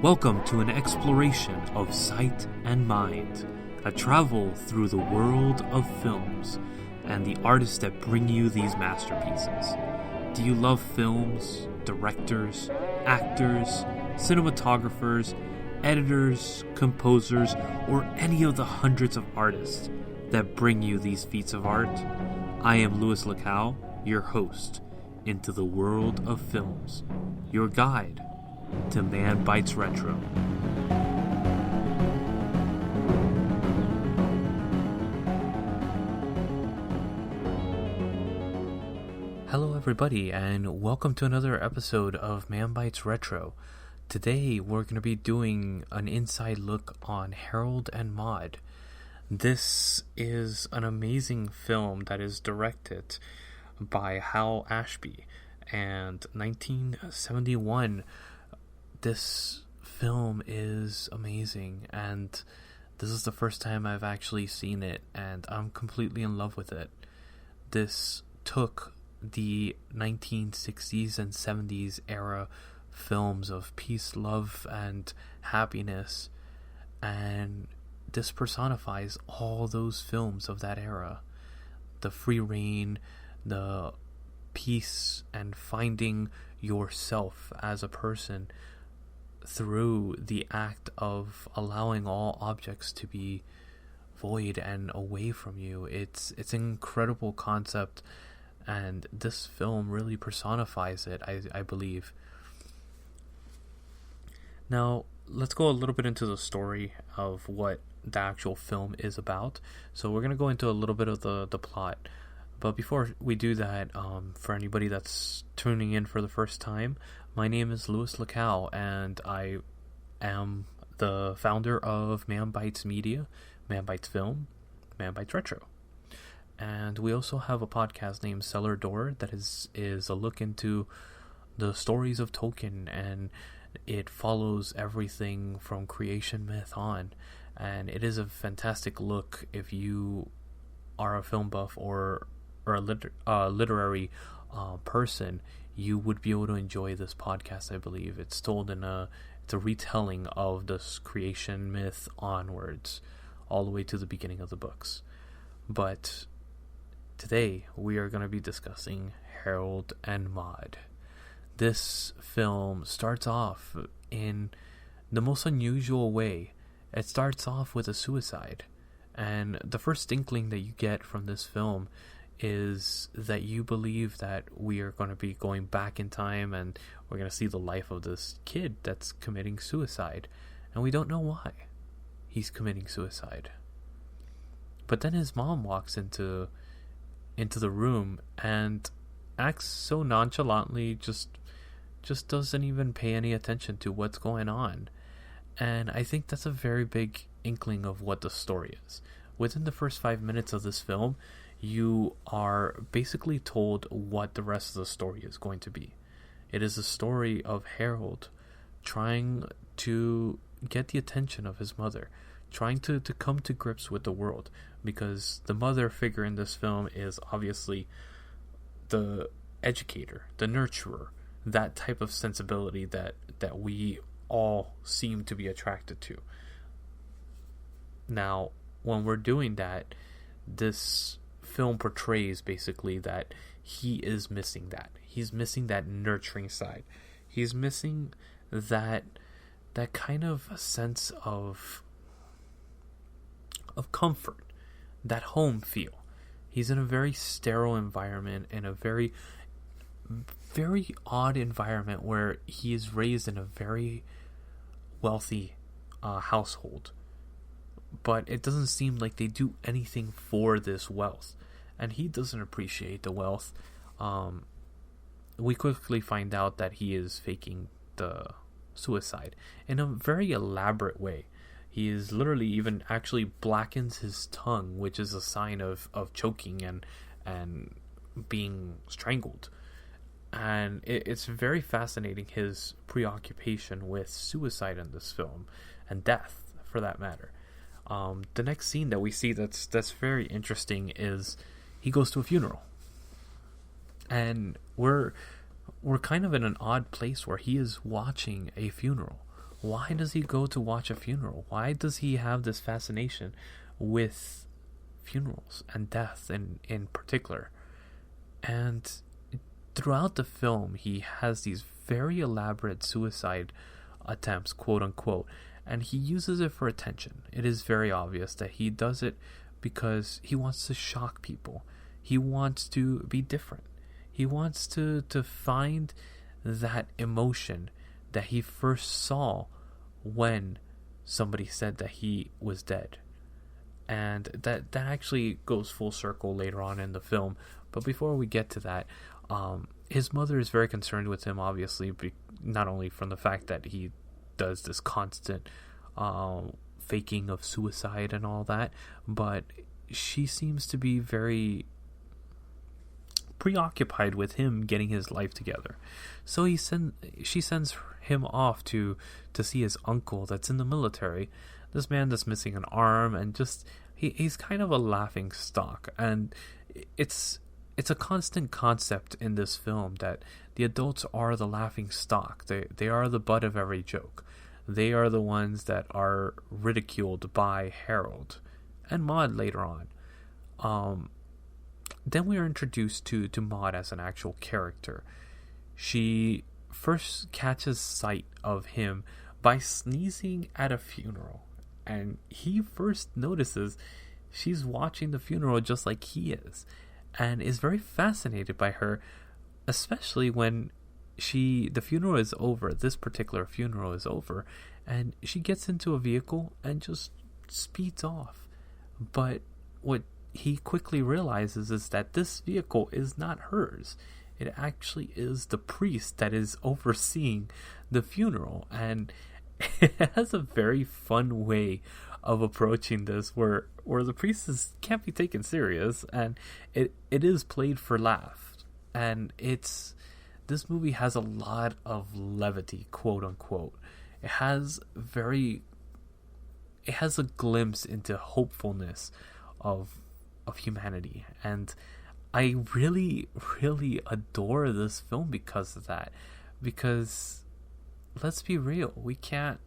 Welcome to an exploration of sight and mind, a travel through the world of films and the artists that bring you these masterpieces. Do you love films, directors, actors, cinematographers, editors, composers, or any of the hundreds of artists that bring you these feats of art? I am Luis Lacau, your host into the world of films, your guide to Manbitesretro. Hello everybody, and welcome to another episode of Manbitesretro. Today we're going to be doing an inside look on Harold and Maude. This is an amazing film that is directed by Hal Ashby, and 1971. This film is amazing, and this is the first time I've actually seen it, and I'm completely in love with it. This took the 1960s and 70s era films of peace, love, and happiness, and this personifies all those films of that era. The free reign, the peace, and finding yourself as a person through the act of allowing all objects to be void and away from you. It's an incredible concept, and this film really personifies it, I believe. Now, let's go a little bit into the story of what the actual film is about. So we're going to go into a little bit of the plot. But before we do that, for anybody that's tuning in for the first time, my name is Luis Lacau, and I am the founder of Manbitesmedia, Manbitesfilm, Manbitesretro. And we also have a podcast named Cellar Door that is a look into the stories of Tolkien, and it follows everything from creation myth on. And it is a fantastic look if you are a film buff or a literary person. You would be able to enjoy this podcast, I believe. It's told it's a retelling of this creation myth onwards, all the way to the beginning of the books. But today we are going to be discussing Harold and Maude. This film starts off in the most unusual way. It starts off with a suicide, and the first inkling that you get from this film is that you believe that we are going to be going back in time and we're going to see the life of this kid that's committing suicide, and we don't know why he's committing suicide. But then his mom walks into the room and acts so nonchalantly, just doesn't even pay any attention to what's going on. And I think that's a very big inkling of what the story is. Within the first 5 minutes of this film, you are basically told what the rest of the story is going to be. It is a story of Harold trying to get the attention of his mother, trying to come to grips with the world, because the mother figure in this film is obviously the educator, the nurturer, that type of sensibility that we all seem to be attracted to. Now, when we're doing that, this film portrays basically that he is missing that. He's missing that nurturing side. He's missing that kind of a sense of comfort, that home feel. He's in a very sterile environment, in a very, very odd environment where he is raised in a very wealthy household. But it doesn't seem like they do anything for this wealth, and he doesn't appreciate the wealth. We quickly find out that he is faking the suicide in a very elaborate way. He is literally even actually blackens his tongue, which is a sign of choking and being strangled. And it's very fascinating, his preoccupation with suicide in this film, and death for that matter. The next scene that we see that's very interesting is he goes to a funeral, and we're kind of in an odd place where he is watching a funeral why does he go to watch a funeral? Why does he have this fascination with funerals and death in particular? And throughout the film, he has these very elaborate suicide attempts, quote unquote, and he uses it for attention. It is very obvious that he does it because he wants to shock people. He wants to be different. He wants to find that emotion that he first saw when somebody said that he was dead. And that actually goes full circle later on in the film. But before we get to that, his mother is very concerned with him, obviously, not only from the fact that he does this constant faking of suicide and all that, but she seems to be very preoccupied with him getting his life together. So she sends him off to see his uncle that's in the military. This man that's missing an arm, and just he's kind of a laughing stock. And it's a constant concept in this film that the adults are the laughing stock. They are the butt of every joke. They are the ones that are ridiculed by Harold and Maude later on. Then we are introduced to Maude as an actual character. She first catches sight of him by sneezing at a funeral, and he first notices she's watching the funeral just like he is, and is very fascinated by her, especially when the funeral is over. This particular funeral is over, and she gets into a vehicle and just speeds off. But what he quickly realizes is that this vehicle is not hers. It actually is the priest that is overseeing the funeral, and it has a very fun way of approaching this, where the priest can't be taken serious, and it is played for laughs. And this movie has a lot of levity, quote unquote. It has a glimpse into hopefulness of humanity, and I really, really adore this film because of that. Because let's be real, we can't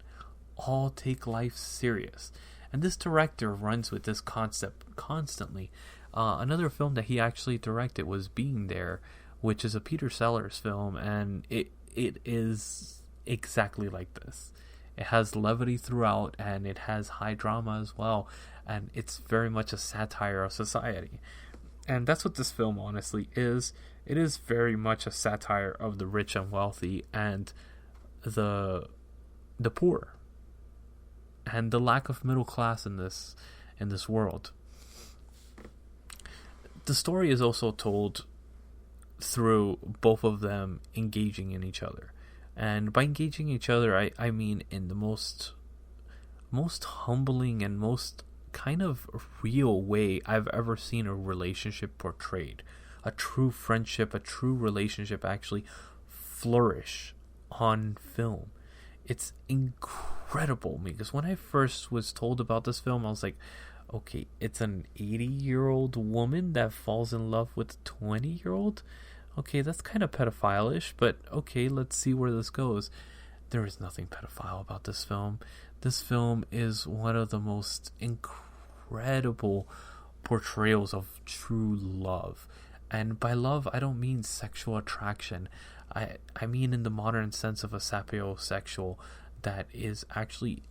all take life serious, and this director runs with this concept constantly. Another film that he actually directed was Being There, which is a Peter Sellers film, and it is exactly like this. It has levity throughout, and it has high drama as well, and it's very much a satire of society. And that's what this film honestly is. It is very much a satire of the rich and wealthy, and the poor, and the lack of middle class in this world. The story is also told through both of them engaging in each other. And by engaging each other, I mean in the most humbling and most kind of real way I've ever seen a relationship portrayed. A true friendship, a true relationship actually flourish on film. It's incredible, because when I first was told about this film, I was like, okay, it's an 80-year-old woman that falls in love with a 20-year-old? Okay, that's kind of pedophile-ish, but okay, let's see where this goes. There is nothing pedophile about this film. This film is one of the most incredible portrayals of true love. And by love, I don't mean sexual attraction. I mean in the modern sense of a sapiosexual that is actually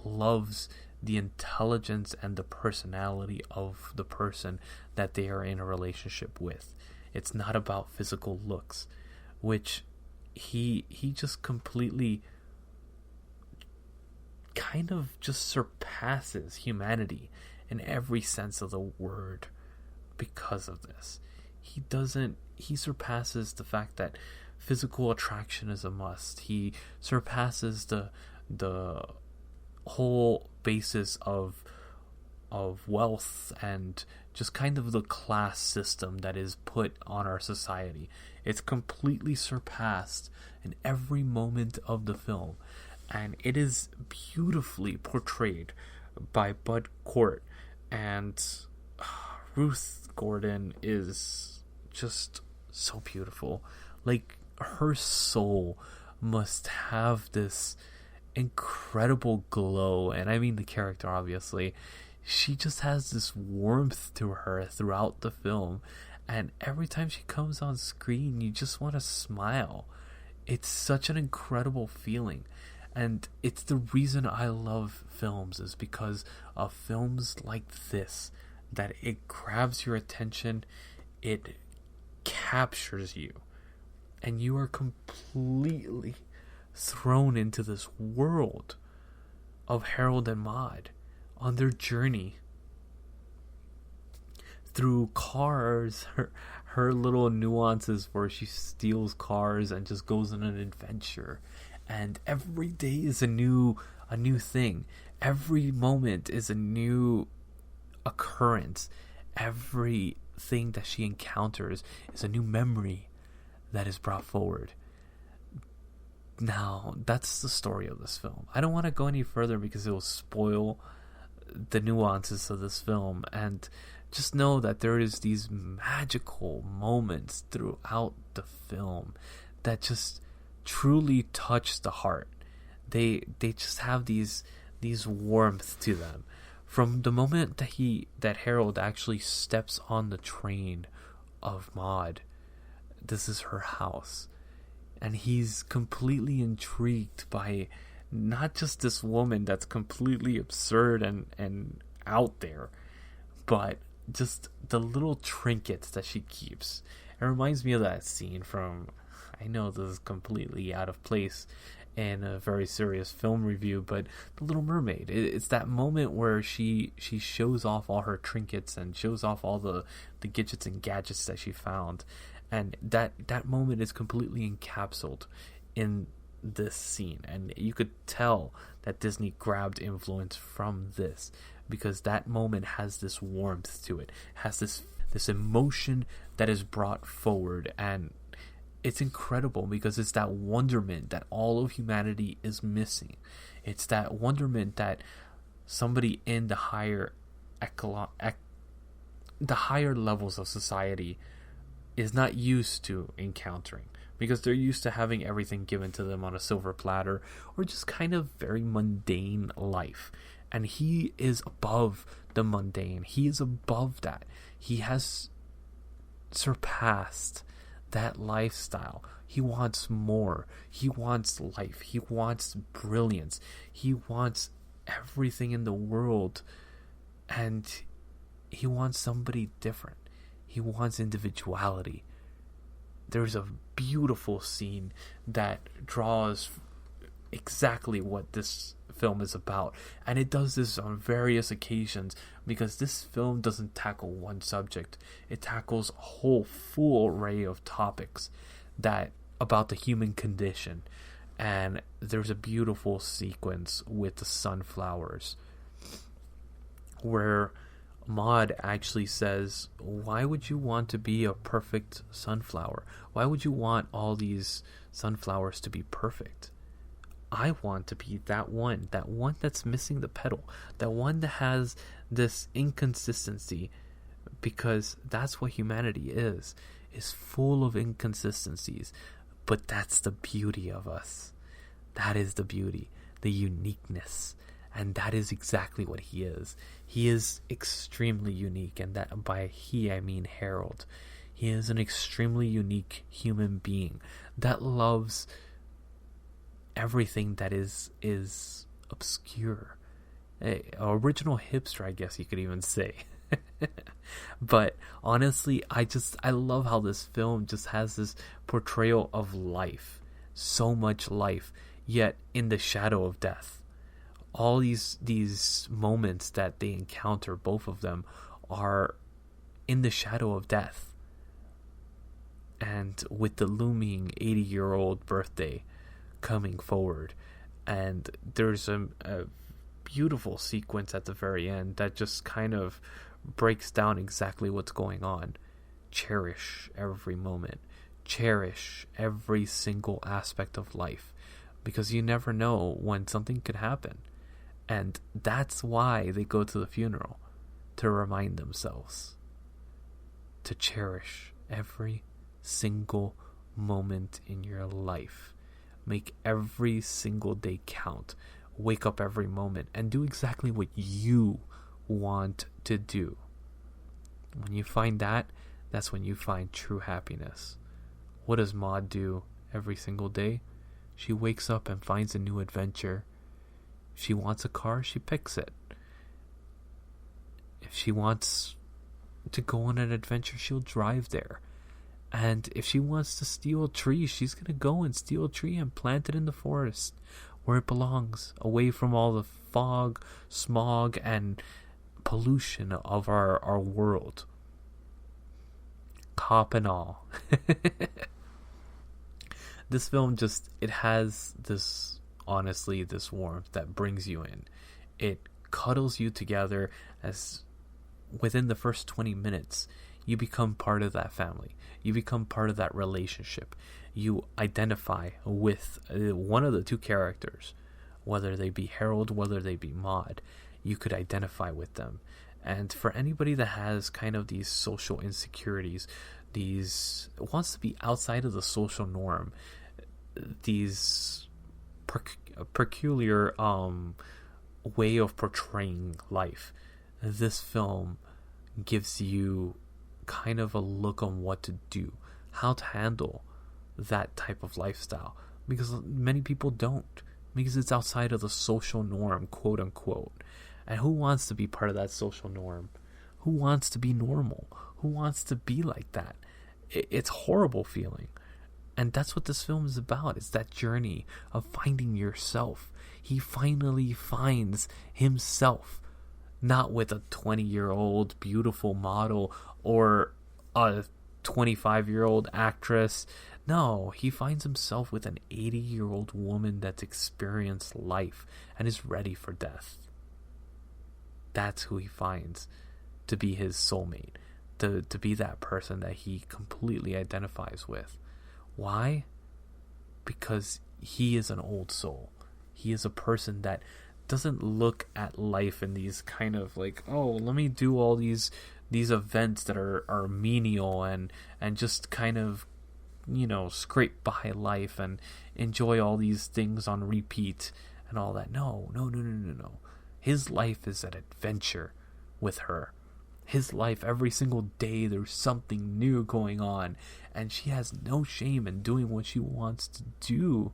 loves the intelligence and the personality of the person that they are in a relationship with. It's not about physical looks, which he just completely kind of just surpasses humanity in every sense of the word because of this. He surpasses the fact that physical attraction is a must. He surpasses the whole basis of wealth and just kind of the class system that is put on our society. It's completely surpassed in every moment of the film, and it is beautifully portrayed by Bud Cort, and Ruth Gordon is just so beautiful. Like, her soul must have this incredible glow, and I mean the character, obviously. She just has this warmth to her throughout the film, and every time she comes on screen, you just want to smile. It's such an incredible feeling, and it's the reason I love films, is because of films like this, that it grabs your attention, it captures you, and you are completely thrown into this world of Harold and Maude on their journey through cars, her little nuances where she steals cars and just goes on an adventure, and every day is a new thing. Every moment is a new occurrence. Everything that she encounters is a new memory that is brought forward. Now, that's the story of this film. I don't want to go any further because it will spoil the nuances of this film, and just know that there is these magical moments throughout the film that just truly touch the heart. They just have these warmth to them. From the moment that Harold actually steps on the train of Maude, this is her house, and he's completely intrigued by not just this woman that's completely absurd and out there, but just the little trinkets that she keeps. It reminds me of that scene from, I know this is completely out of place in a very serious film review, but The Little Mermaid. It's that moment where she shows off all her trinkets and shows off all the gadgets and gadgets that she found, and that moment is completely encapsulated in this scene, and you could tell that Disney grabbed influence from this, because that moment has this warmth to it, has this emotion that is brought forward, and it's incredible because it's that wonderment that all of humanity is missing. It's that wonderment that somebody in the higher levels of society is not used to encountering, because they're used to having everything given to them on a silver platter, or just kind of very mundane life. And he is above the mundane. He is above that. He has surpassed that lifestyle. He wants more. He wants life. He wants brilliance. He wants everything in the world. And he wants somebody different. He wants individuality. There's a beautiful scene that draws exactly what this film is about, and it does this on various occasions, because this film doesn't tackle one subject. It tackles a whole full array of topics that about the human condition. And there's a beautiful sequence with the sunflowers where Maude actually says, why would you want to be a perfect sunflower? Why would you want all these sunflowers to be perfect? I want to be that one that's missing the petal, that one that has this inconsistency, because that's what humanity is full of inconsistencies. But that's the beauty of us. That is the beauty, the uniqueness. And that is exactly what he is. He is extremely unique, and that by he I mean Harold. He is an extremely unique human being that loves everything that is obscure. Original hipster, I guess you could even say. But honestly, I love how this film just has this portrayal of life. So much life, yet in the shadow of death. All these moments that they encounter, both of them, are in the shadow of death. And with the looming 80-year-old birthday coming forward, and there's a beautiful sequence at the very end that just kind of breaks down exactly what's going on. Cherish every moment. Cherish every single aspect of life, because you never know when something could happen. And that's why they go to the funeral, to remind themselves to cherish every single moment in your life, Make every single day count. Wake up every moment and do exactly what you want to do. When you find that, that's when you find true happiness. What does Maude do every single day? She wakes up and finds a new adventure. If she wants a car, she picks it. If she wants to go on an adventure, she'll drive there. And if she wants to steal a tree, she's going to go and steal a tree and plant it in the forest where it belongs, away from all the fog, smog, and pollution of our world. Cop and all. This film it has this, honestly, this warmth that brings you in. It cuddles you together as within the first 20 minutes, you become part of that family. You become part of that relationship. You identify with one of the two characters, whether they be Harold, whether they be Maude. You could identify with them. And for anybody that has kind of these social insecurities, wants to be outside of the social norm, these peculiar way of portraying life, this film gives you kind of a look on what to do, how to handle that type of lifestyle, because many people don't, because it's outside of the social norm, quote unquote. And who wants to be part of that social norm? Who wants to be normal? Who wants to be like that? It's a horrible feeling. And that's what this film is about. It's that journey of finding yourself. He finally finds himself, not with a 20-year-old beautiful model or a 25-year-old actress. No, he finds himself with an 80-year-old woman that's experienced life and is ready for death. That's who he finds to be his soulmate, to be that person that he completely identifies with. Why? Because he is an old soul. He is a person that doesn't look at life in these kind of like, oh, let me do all these events that are menial and just kind of, scrape by life and enjoy all these things on repeat and all that. No. His life is an adventure with her. His life, every single day, there's something new going on, and she has no shame in doing what she wants to do.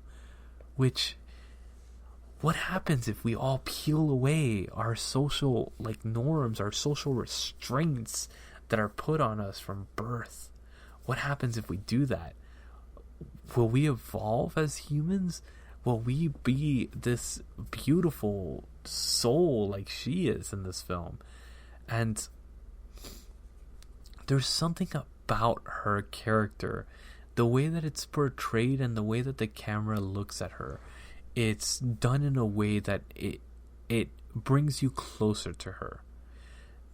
What happens if we all peel away our social norms, our social restraints that are put on us from birth? What happens if we do that? Will we evolve as humans? Will we be this beautiful soul like she is in this film? And there's something about her character, the way that it's portrayed and the way that the camera looks at her. It's done in a way that it brings you closer to her.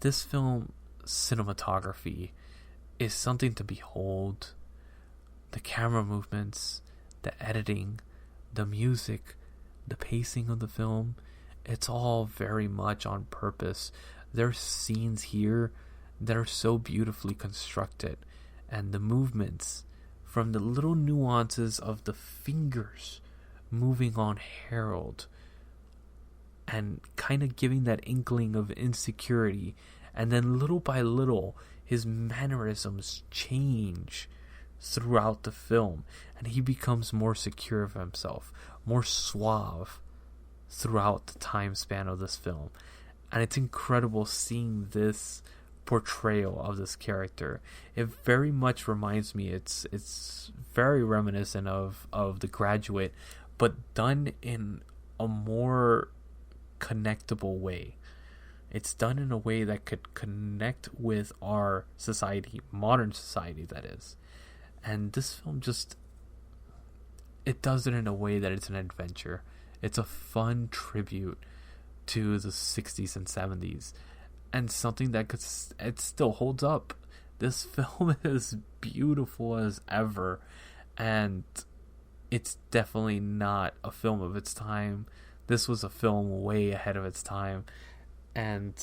This film cinematography is something to behold. The camera movements, the editing, the music, the pacing of the film, it's all very much on purpose. There's scenes here that are so beautifully constructed, and the movements, from the little nuances of the fingers moving on Harold and kind of giving that inkling of insecurity, and then little by little his mannerisms change throughout the film, and he becomes more secure of himself, more suave throughout the time span of this film. And it's incredible seeing this portrayal of this character. It very much reminds me, it's very reminiscent of The Graduate, but done in a more connectable way. It's done in a way that could connect with our society, modern society that is. And this film it does it in a way that it's an adventure. It's a fun tribute to the 60s and 70s, and something that it still holds up. This film is beautiful as ever, and it's definitely not a film of its time. This was a film way ahead of its time, and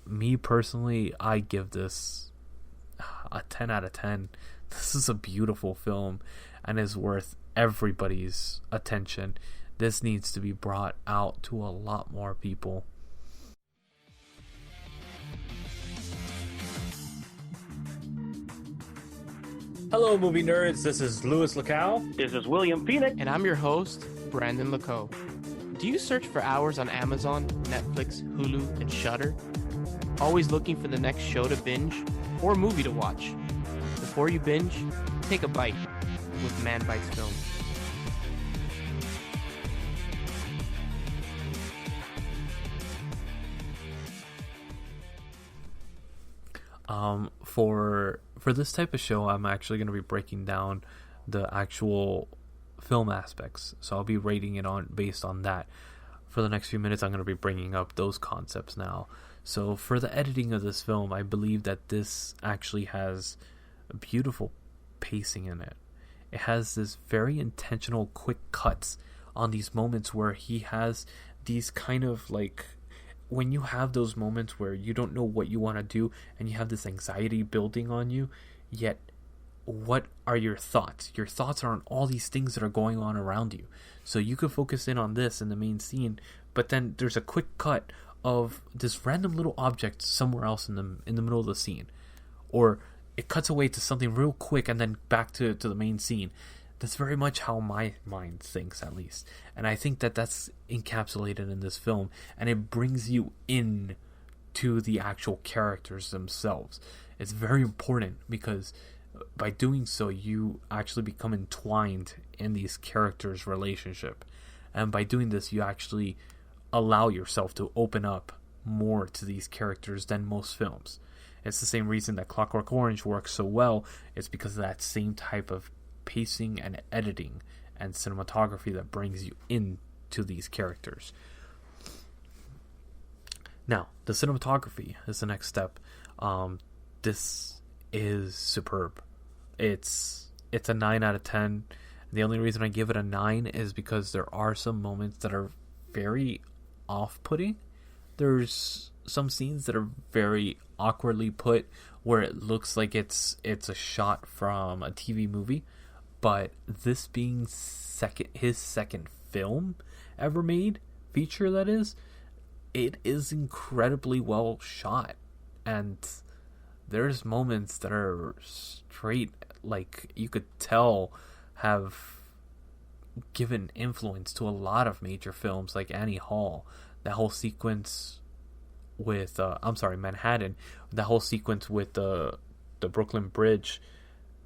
me personally, I give this a 10 out of 10. This is a beautiful film and is worth everybody's attention. This needs to be brought out to a lot more people. Hello, movie nerds. This is Luis Lacau. This is William Phoenix. And I'm your host, Brandon Lacau. Do you search for hours on Amazon, Netflix, Hulu, and Shudder? Always looking for the next show to binge or movie to watch? Before you binge, take a bite with Manbitesfilm. For this type of show, I'm actually going to be breaking down the actual film aspects. So I'll be rating it on based on that. For the next few minutes, I'm going to be bringing up those concepts now. So for the editing of this film, I believe that this actually has a beautiful pacing in it. It has this very intentional quick cuts on these moments where he has these kind of like, when you have those moments where you don't know what you want to do and you have this anxiety building on you, yet what are your thoughts? Your thoughts are on all these things that are going on around you. So you could focus in on this in the main scene, but then there's a quick cut of this random little object somewhere else in the middle of the scene. Or it cuts away to something real quick and then back to the main scene. That's very much how my mind thinks, at least. And I think that that's encapsulated in this film, and it brings you in to the actual characters themselves. It's very important because by doing so, you actually become entwined in these characters' relationship. And by doing this, you actually allow yourself to open up more to these characters than most films. It's the same reason that Clockwork Orange works so well. It's because of that same type of pacing and editing and cinematography that brings you into these characters. Now, the cinematography is the next step. This is superb. It's a 9 out of 10. The only reason I give it a 9 is because there are some moments that are very off-putting. There's some scenes that are very awkwardly put where it looks like it's a shot from a TV movie. But this being his second film ever made, feature that is, it is incredibly well shot. And there's moments that are straight, like you could tell, have given influence to a lot of major films like Annie Hall. That whole sequence with, Manhattan, that whole sequence with the Brooklyn Bridge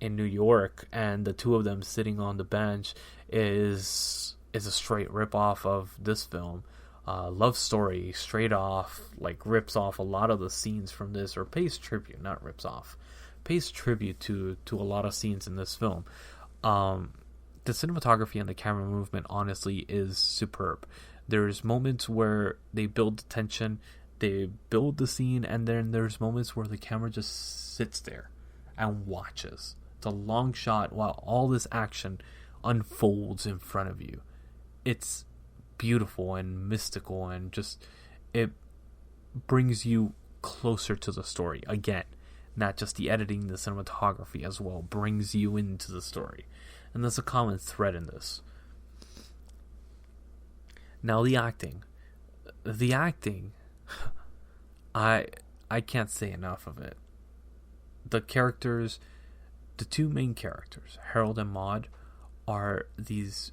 in New York, and the two of them sitting on the bench is a straight rip-off of this film. Love Story, straight off, like rips off a lot of the scenes from this, or pays tribute, not rips off, pays tribute to a lot of scenes in this film. The cinematography and the camera movement, honestly, is superb. There's moments where they build the tension, they build the scene, and then there's moments where the camera just sits there and watches. It's a long shot while all this action unfolds in front of you. It's beautiful and mystical, and just it brings you closer to the story. Again, not just the editing, the cinematography as well brings you into the story, and there's a common thread in this. Now the acting I can't say enough of it. The characters, the two main characters, Harold and Maude, are these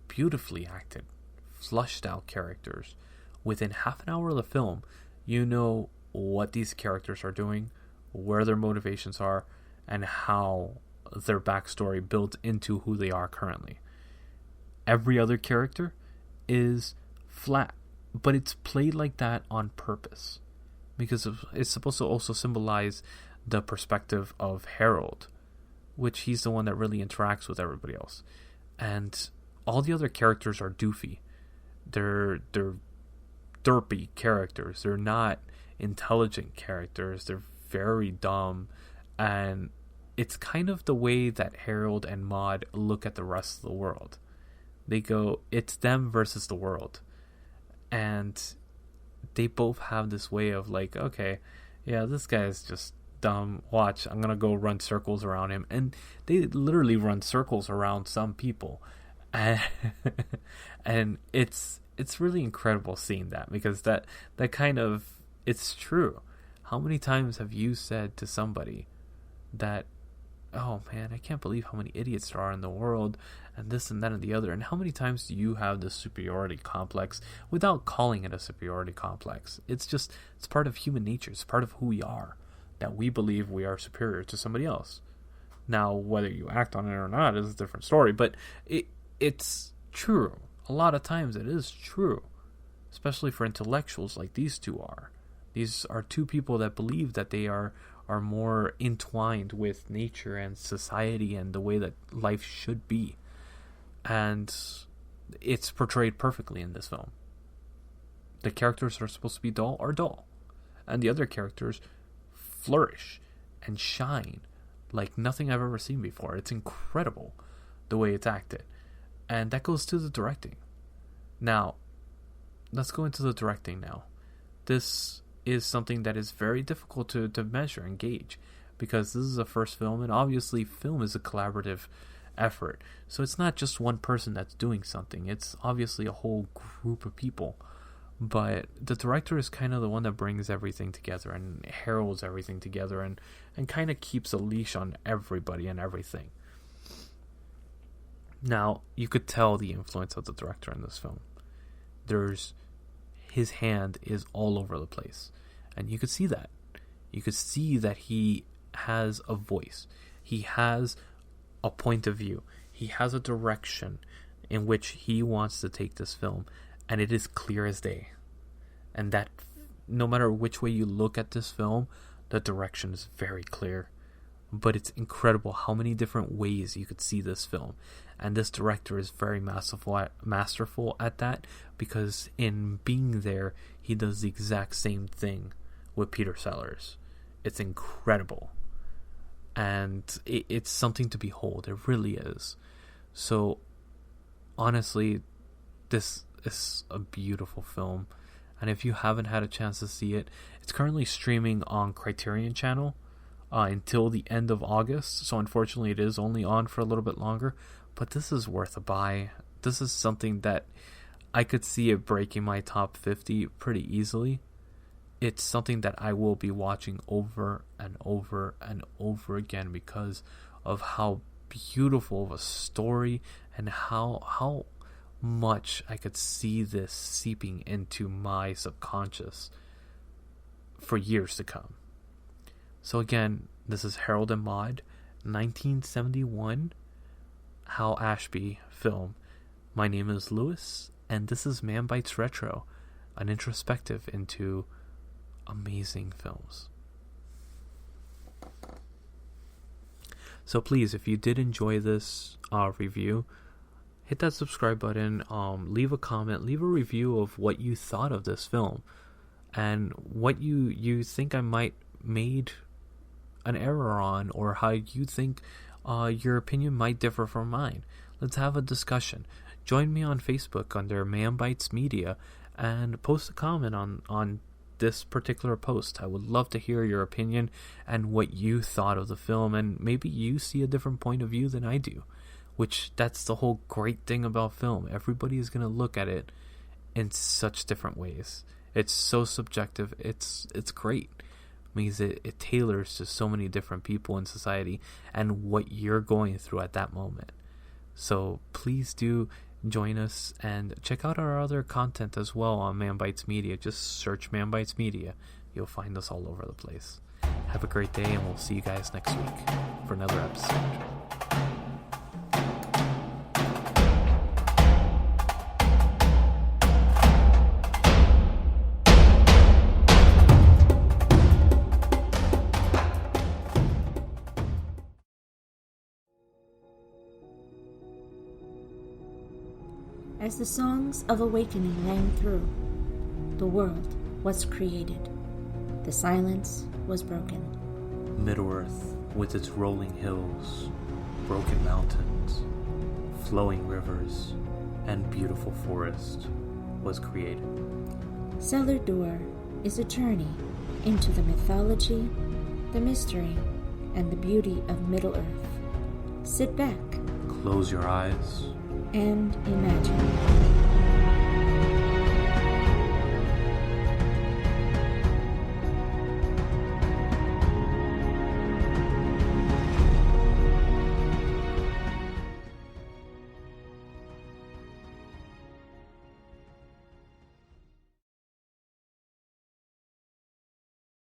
beautifully acted, flushed out characters. Within half an hour of the film, you know what these characters are doing, where their motivations are, and how their backstory builds into who they are currently. Every other character is flat, but it's played like that on purpose, because it's supposed to also symbolize the perspective of Harold, which he's the one that really interacts with everybody else. And all the other characters are doofy. They're derpy characters. They're not intelligent characters. They're very dumb. And it's kind of the way that Harold and Maude look at the rest of the world. They go, it's them versus the world. And they both have this way of like, okay, yeah, this guy's just watch, I'm gonna go run circles around him. And they literally run circles around some people. And it's really incredible seeing that, because that kind of, it's true. How many times have you said to somebody that, oh man, I can't believe how many idiots there are in the world, and this and that and the other, and how many times do you have this superiority complex without calling it a superiority complex? It's part of human nature. It's part of who we are, that we believe we are superior to somebody else. Now, whether you act on it or not is a different story, but it's true. A lot of times it is true, especially for intellectuals like these two are. These are two people that believe that they are more entwined with nature and society and the way that life should be. And it's portrayed perfectly in this film. The characters that are supposed to be dull are dull, and the other characters flourish and shine like nothing I've ever seen before. It's incredible the way it's acted. And that goes to the directing. Now, let's go into the directing now. This is something that is very difficult to measure and gauge, because this is a first film, and obviously film is a collaborative effort. So it's not just one person that's doing something. It's obviously a whole group of people. But the director is kind of the one that brings everything together and heralds everything together and kind of keeps a leash on everybody and everything. Now, you could tell the influence of the director in this film. His hand is all over the place. And you could see that. You could see that he has a voice. He has a point of view. He has a direction in which he wants to take this film. And it is clear as day. And that no matter which way you look at this film, the direction is very clear. But it's incredible how many different ways you could see this film. And this director is very masterful at that, because in being there, he does the exact same thing with Peter Sellers. It's incredible. And it's something to behold. It really is. So, honestly, this is a beautiful film. And if you haven't had a chance to see it, it's currently streaming on Criterion Channel until the end of August. So unfortunately, it is only on for a little bit longer. But this is worth a buy. This is something that I could see it breaking my top 50 pretty easily. It's something that I will be watching over and over and over again, because of how beautiful of a story and how much I could see this seeping into my subconscious for years to come. So again, this is Harold and Maude, 1971, Hal Ashby film. My name is Luis, and this is Manbitesretro, an introspective into amazing films. So please, if you did enjoy this review, hit that subscribe button, leave a comment, leave a review of what you thought of this film, and what you think I might made an error on, or how you think your opinion might differ from mine. Let's have a discussion. Join me on Facebook under Manbitesmedia and post a comment on this particular post. I would love to hear your opinion and what you thought of the film, and maybe you see a different point of view than I do, which that's the whole great thing about film. Everybody is going to look at it in such different ways. It's so subjective. It's great. It means it tailors to so many different people in society and what you're going through at that moment. So please do join us and check out our other content as well on Manbitesmedia. Just search Manbitesmedia. You'll find us all over the place. Have a great day, and we'll see you guys next week for another episode. As the songs of awakening rang through, the world was created. The silence was broken. Middle-earth, with its rolling hills, broken mountains, flowing rivers, and beautiful forest, was created. Cellar Door is a journey into the mythology the mystery, and the beauty of Middle-earth. Sit back Close your eyes and imagine.